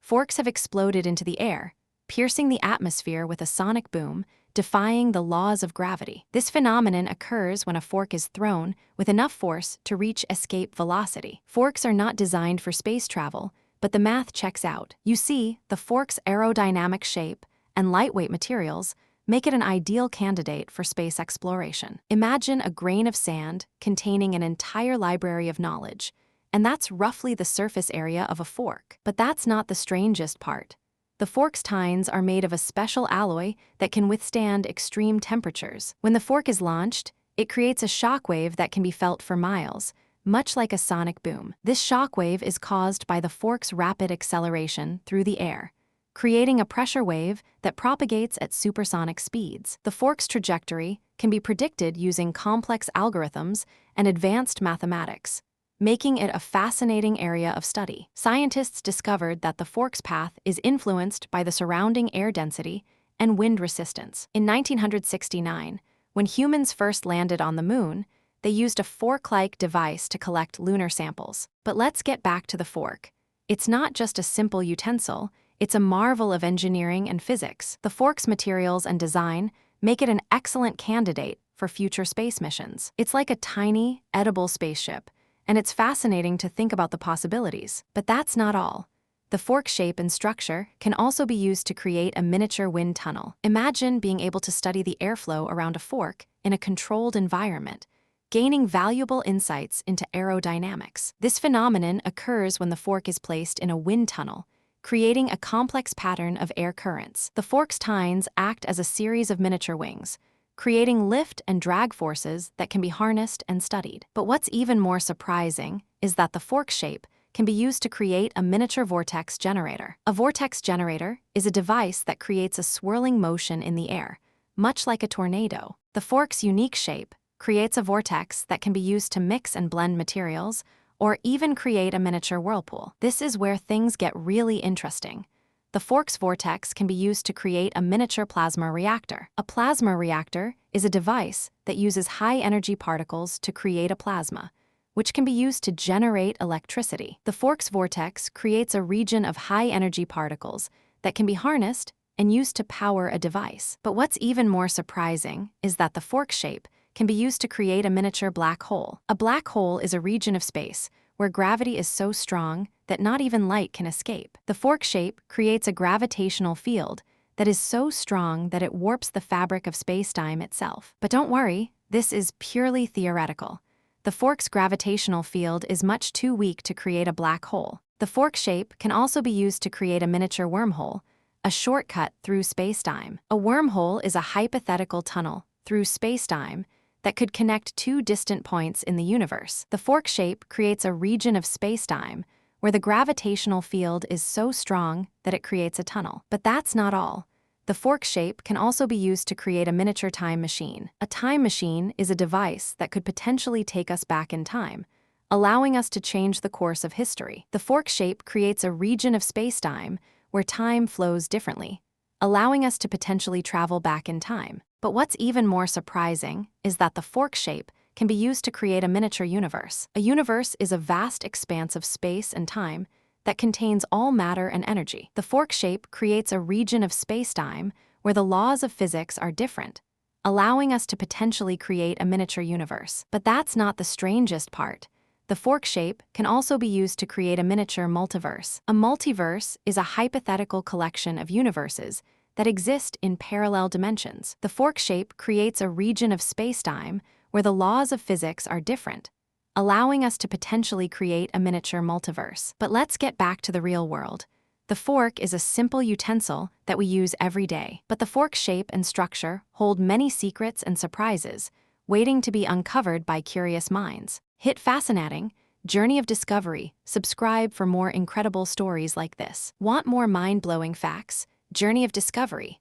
Forks have exploded into the air, piercing the atmosphere with a sonic boom, defying the laws of gravity. This phenomenon occurs when a fork is thrown with enough force to reach escape velocity. Forks are not designed for space travel, but the math checks out. You see, the fork's aerodynamic shape and lightweight materials make it an ideal candidate for space exploration. Imagine a grain of sand containing an entire library of knowledge, and that's roughly the surface area of a fork. But that's not the strangest part. The fork's tines are made of a special alloy that can withstand extreme temperatures. When the fork is launched, it creates a shockwave that can be felt for miles, much like a sonic boom. This shockwave is caused by the fork's rapid acceleration through the air, creating a pressure wave that propagates at supersonic speeds. The fork's trajectory can be predicted using complex algorithms and advanced mathematics, making it a fascinating area of study. Scientists discovered that the fork's path is influenced by the surrounding air density and wind resistance. In 1969, when humans first landed on the moon, they used a fork-like device to collect lunar samples. But let's get back to the fork. It's not just a simple utensil, it's a marvel of engineering and physics. The fork's materials and design make it an excellent candidate for future space missions. It's like a tiny, edible spaceship, and it's fascinating to think about the possibilities. But that's not all. The fork shape and structure can also be used to create a miniature wind tunnel. Imagine being able to study the airflow around a fork in a controlled environment, gaining valuable insights into aerodynamics. This phenomenon occurs when the fork is placed in a wind tunnel, creating a complex pattern of air currents. The fork's tines act as a series of miniature wings, creating lift and drag forces that can be harnessed and studied. But what's even more surprising is that the fork shape can be used to create a miniature vortex generator. A vortex generator is a device that creates a swirling motion in the air, much like a tornado. The fork's unique shape creates a vortex that can be used to mix and blend materials, or even create a miniature whirlpool. This is where things get really interesting. The fork's vortex can be used to create a miniature plasma reactor. A plasma reactor is a device that uses high-energy particles to create a plasma, which can be used to generate electricity. The fork's vortex creates a region of high-energy particles that can be harnessed and used to power a device. But what's even more surprising is that the fork shape can be used to create a miniature black hole. A black hole is a region of space where gravity is so strong that not even light can escape. The fork shape creates a gravitational field that is so strong that it warps the fabric of space-time itself. But don't worry, this is purely theoretical. The fork's gravitational field is much too weak to create a black hole. The fork shape can also be used to create a miniature wormhole, a shortcut through space-time. A wormhole is a hypothetical tunnel through space-time that could connect two distant points in the universe. The fork shape creates a region of space-time where the gravitational field is so strong that it creates a tunnel. But that's not all. The fork shape can also be used to create a miniature time machine. A time machine is a device that could potentially take us back in time, allowing us to change the course of history. The fork shape creates a region of space-time where time flows differently, allowing us to potentially travel back in time. But what's even more surprising is that the fork shape can be used to create a miniature universe. A universe is a vast expanse of space and time that contains all matter and energy. The fork shape creates a region of space-time where the laws of physics are different, allowing us to potentially create a miniature universe. But that's not the strangest part. The fork shape can also be used to create a miniature multiverse. A multiverse is a hypothetical collection of universes that exist in parallel dimensions. The fork shape creates a region of space-time where the laws of physics are different, allowing us to potentially create a miniature multiverse. But let's get back to the real world. The fork is a simple utensil that we use every day. But the fork's shape and structure hold many secrets and surprises, waiting to be uncovered by curious minds. Hit Fascinating, Journey of Discovery, subscribe for more incredible stories like this. Want more mind-blowing facts? Journey of Discovery,